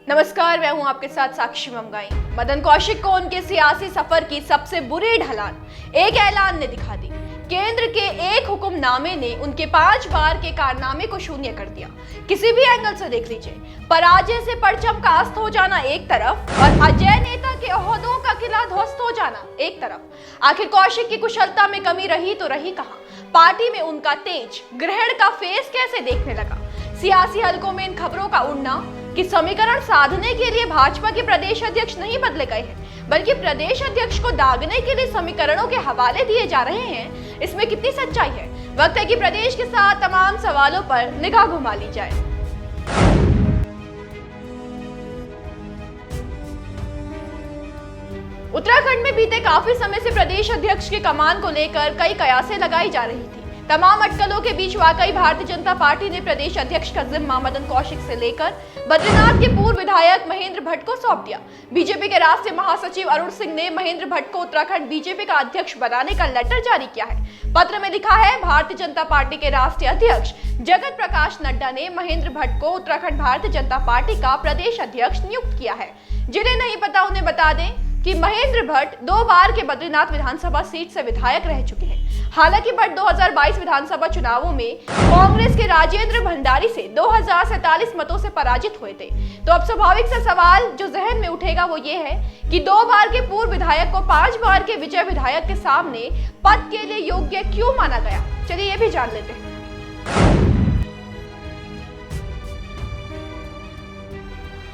नमस्कार, मैं हूं आपके साथ साक्षी ममगाई। मदन कौशिक को उनके सियासी सफर की सबसे बुरी ढलान एक ऐलान ने दिखा दी। केंद्र के एक हुक्मनामे ने उनके 5 बार के कारनामे को शून्य कर दिया। किसी भी एंगल से देख लीजिए, पराजय से परचम कास्त हो जाना एक तरफ और अजय नेता के ओहदों का किला ध्वस्त हो जाना एक तरफ। आखिर कौशिक की कुशलता में कमी रही तो रही कहां? पार्टी में उनका तेज ग्रहण का फेस कैसे देखने लगा? सियासी हलकों में इन खबरों का उड़ना कि समीकरण साधने के लिए भाजपा के प्रदेश अध्यक्ष नहीं बदले गए हैं, बल्कि प्रदेश अध्यक्ष को दागने के लिए समीकरणों के हवाले दिए जा रहे हैं, इसमें कितनी सच्चाई है? वक्त है कि प्रदेश के साथ तमाम सवालों पर निगाह घुमा ली जाए। उत्तराखंड में बीते काफी समय से प्रदेश अध्यक्ष की कमान को लेकर कई कयासें लगाई जा रही थी। तमाम अटकलों के बीच वाकई भारतीय जनता पार्टी ने प्रदेश अध्यक्ष का जिम्मा मदन कौशिक से लेकर बद्रीनाथ के पूर्व विधायक महेंद्र भट्ट को सौंप दिया। बीजेपी के राष्ट्रीय महासचिव अरुण सिंह ने महेंद्र भट्ट को उत्तराखंड बीजेपी का अध्यक्ष बनाने का लेटर जारी किया है। पत्र में लिखा है, भारतीय जनता पार्टी के राष्ट्रीय अध्यक्ष जगत प्रकाश नड्डा ने महेंद्र भट्ट को उत्तराखंड भारतीय जनता पार्टी का प्रदेश अध्यक्ष नियुक्त किया है। जिन्हें नहीं पता उन्हें बता दें कि महेंद्र भट्ट 2 बार के बद्रीनाथ विधानसभा सीट से विधायक रह चुके हैं। हालांकि भट्ट 2022 विधानसभा चुनावों में कांग्रेस के राजेंद्र भंडारी से 2047 मतों से पराजित हुए थे। तो अब स्वाभाविक सा सवाल जो जहन में उठेगा वो ये है कि 2 बार के पूर्व विधायक को 5 बार के विजय विधायक के सामने पद के लिए योग्य क्यों माना गया? चलिए ये भी जान लेते हैं।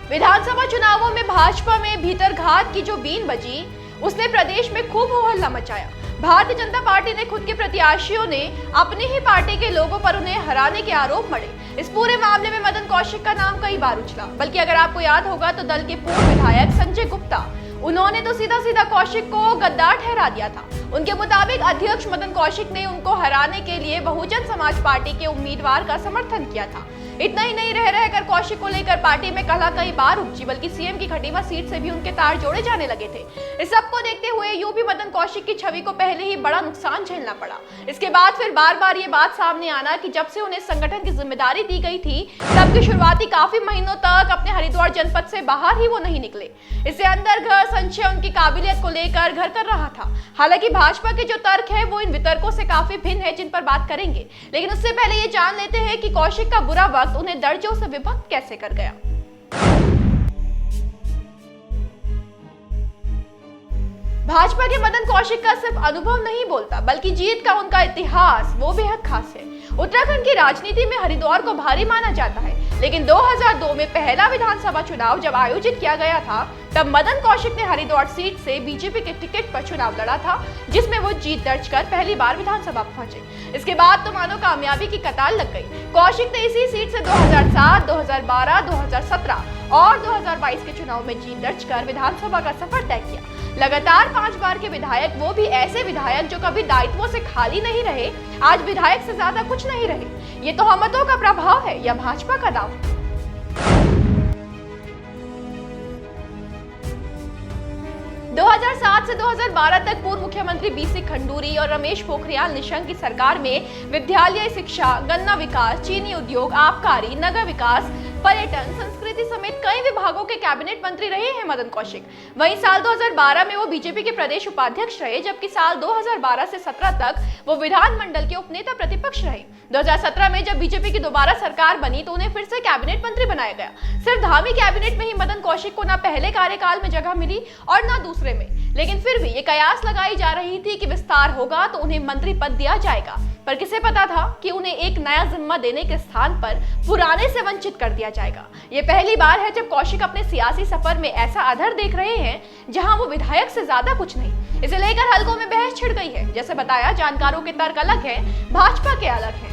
विधानसभा चुनावों में भाजपा में भीतरघात की जो बीन बजी, उसने प्रदेश में खूब हो हल्ला मचाया। भारतीय जनता पार्टी ने खुद के प्रत्याशियों ने अपनी ही पार्टी के लोगों पर उन्हें हराने के आरोप मढ़े। इस पूरे मामले में मदन कौशिक का नाम कई बार उछला, बल्कि अगर आपको याद होगा तो दल के पूर्व विधायक संजय गुप्ता, उन्होंने तो सीधा सीधा कौशिक को गद्दार ठहरा दिया था। उनके मुताबिक अध्यक्ष मदन कौशिक ने उनको हराने के लिए बहुजन समाज पार्टी के उम्मीदवार का समर्थन किया था। इतना ही नहीं, रह रहकर कौशिक को लेकर पार्टी में कलह कई बार उपजी, बल्कि सीएम की खटीमा सीट से भी उनके तार जोड़े जाने लगे थे। इस सबको देखते हुए यूपी मदन कौशिक की छवि को पहले ही बड़ा नुकसान झेलना पड़ा। इसके बाद फिर बार बार ये बात सामने आना कि जब से उन्हें संगठन की जिम्मेदारी दी गई थी, तब की शुरुआती काफी महीनों तक अपने हरिद्वार जनपद से बाहर ही वो नहीं निकले। इससे अंदर घर संशय उनकी काबिलियत को लेकर घर कर रहा था। हालांकि भाजपा के जो तर्क है वो इन वितर्कों से काफी भिन्न है, जिन पर बात करेंगे, लेकिन उससे पहले ये जान लेते हैं कि कौशिक का बुरा वक्त उन्हें दर्जों से विभक्त कैसे कर गया। भाजपा के मदन कौशिक का सिर्फ अनुभव नहीं बोलता, बल्कि जीत का उनका इतिहास वो बेहद खास है। उत्तराखंड की राजनीति में हरिद्वार को भारी माना जाता है, लेकिन 2002 में पहला विधानसभा चुनाव जब आयोजित किया गया था, तब मदन कौशिक ने हरिद्वार सीट से बीजेपी के टिकट पर चुनाव लड़ा था, जिसमें वो जीत दर्ज कर पहली बार विधानसभा पहुंचे। इसके बाद तो मानो कामयाबी की कतार लग गई। कौशिक ने इसी सीट से 2007, 2012, 2017 और 2022 के चुनाव में जीत दर्ज कर विधानसभा का सफर तय किया। लगातार 5 बार के विधायक, वो भी ऐसे विधायक जो कभी दायित्वों से खाली नहीं रहे, आज विधायक से ज्यादा कुछ नहीं रहे। ये तो तोहमतों का प्रभाव है या भाजपा का दाव? 2007 से 2012 तक पूर्व मुख्यमंत्री बीसी खंडूरी और रमेश पोखरियाल निशंक की सरकार में विद्यालय शिक्षा, गन्ना विकास, चीनी उद्योग, आबकारी, नगर विकास, पर्यटन, संस्कृति समेत कई विभागों के कैबिनेट मंत्री रहे हैं मदन कौशिक। वहीं साल 2012 में वो बीजेपी के प्रदेश उपाध्यक्ष रहे, जबकि साल 2012 से 17 तक वो विधानमंडल के उपनेता प्रतिपक्ष रहे। 2017 में जब बीजेपी की दोबारा सरकार बनी तो उन्हें फिर से कैबिनेट मंत्री बनाया गया। सिर्फ धामी कैबिनेट में ही मदन कौशिक को न पहले कार्यकाल में जगह मिली और न दूसरे में, लेकिन फिर भी ये कयास लगाई जा रही थी कि विस्तार होगा तो उन्हें मंत्री पद दिया जाएगा। पर किसे पता था कि उन्हें एक नया जिम्मा देने के स्थान पर पुराने से वंचित कर दिया जाएगा। ये पहली बार है जब कौशिक अपने सियासी सफर में ऐसा अधर देख रहे हैं जहां वो विधायक से ज्यादा कुछ नहीं। इसे लेकर हलकों में बहस छिड़ गई है। जैसे बताया, जानकारों के तर्क अलग है, भाजपा के अलग है।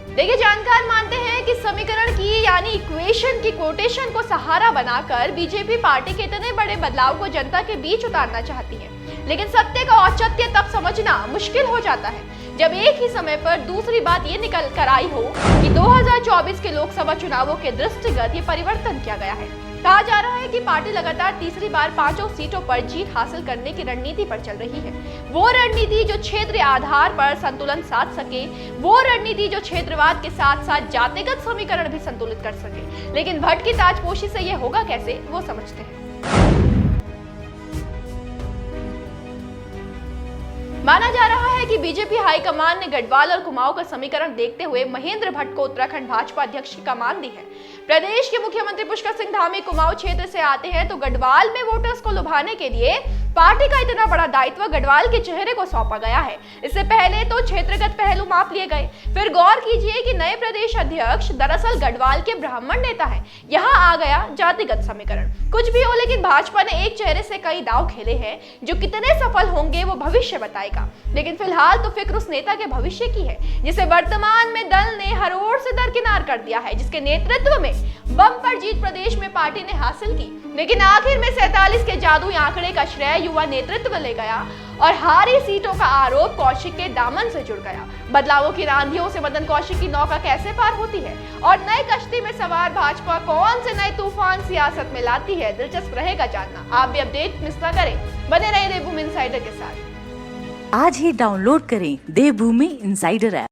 देखिए, जानकार मानते हैं कि समीकरण की यानी इक्वेशन की कोटेशन को सहारा बनाकर बीजेपी पार्टी के इतने बड़े बदलाव को जनता के बीच उतारना चाहती है, लेकिन सत्य का औचित्य तब समझना मुश्किल हो जाता है जब एक ही समय पर दूसरी बात ये निकल कर आई हो कि 2024 के लोकसभा चुनावों के दृष्टिगत ये परिवर्तन किया गया है। कहा जा रहा है कि पार्टी लगातार तीसरी बार 5 सीटों पर जीत हासिल करने की रणनीति पर चल रही है। वो रणनीति जो क्षेत्रीय आधार पर संतुलन साध सके, वो रणनीति जो क्षेत्रवाद के साथ साथ जातिगत समीकरण भी संतुलित कर सके। लेकिन भट्ट की ताजपोशी से ये होगा कैसे, वो समझते हैं। माना जा रहा है कि बीजेपी हाईकमान ने गढ़वाल और कुमाऊं का समीकरण देखते हुए महेंद्र भट्ट को उत्तराखंड भाजपा अध्यक्ष की कमान दी है। प्रदेश के मुख्यमंत्री पुष्कर सिंह धामी कुमाऊं क्षेत्र से आते हैं, तो गढ़वाल में वोटर्स को लुभाने के लिए पार्टी का इतना बड़ा दायित्व गढ़वाल के चेहरे को सौंपा गया है। इससे पहले तो क्षेत्रगत पहलू माप लिए गए। फिर गौर कीजिए कि नए प्रदेश अध्यक्ष दरअसल गढ़वाल के ब्राह्मण नेता है। यहाँ आ गया जातिगत समीकरण। कुछ भी हो, लेकिन भाजपा ने एक चेहरे से कई दांव खेले हैं, जो कितने सफल होंगे वो भविष्य बताएगा। लेकिन फिलहाल तो फिक्र उस नेता के भविष्य की है जिसे वर्तमान में दल ने हर ओर से दरकिनार कर दिया है, जिसके नेतृत्व में बम्पर जीत प्रदेश में पार्टी ने हासिल की। लेकिन आखिर में 47 के जादुई आंकड़े का श्रेय युवा नेतृत्व ले गया और हारी सीटों का आरोप कौशिक के दामन से जुड़ गया। बदलावों की आंधियों से मदन कौशिक की नौका कैसे पार होती है और नई कश्ती में सवार भाजपा कौन से नए तूफान सियासत में लाती है, दिलचस्प रहेगा जानना। आप भी अपडेट मिस ना करें, बने रहिए देवभूमि इनसाइडर के साथ। आज ही डाउनलोड करें देवभूमि इनसाइडर ऐप।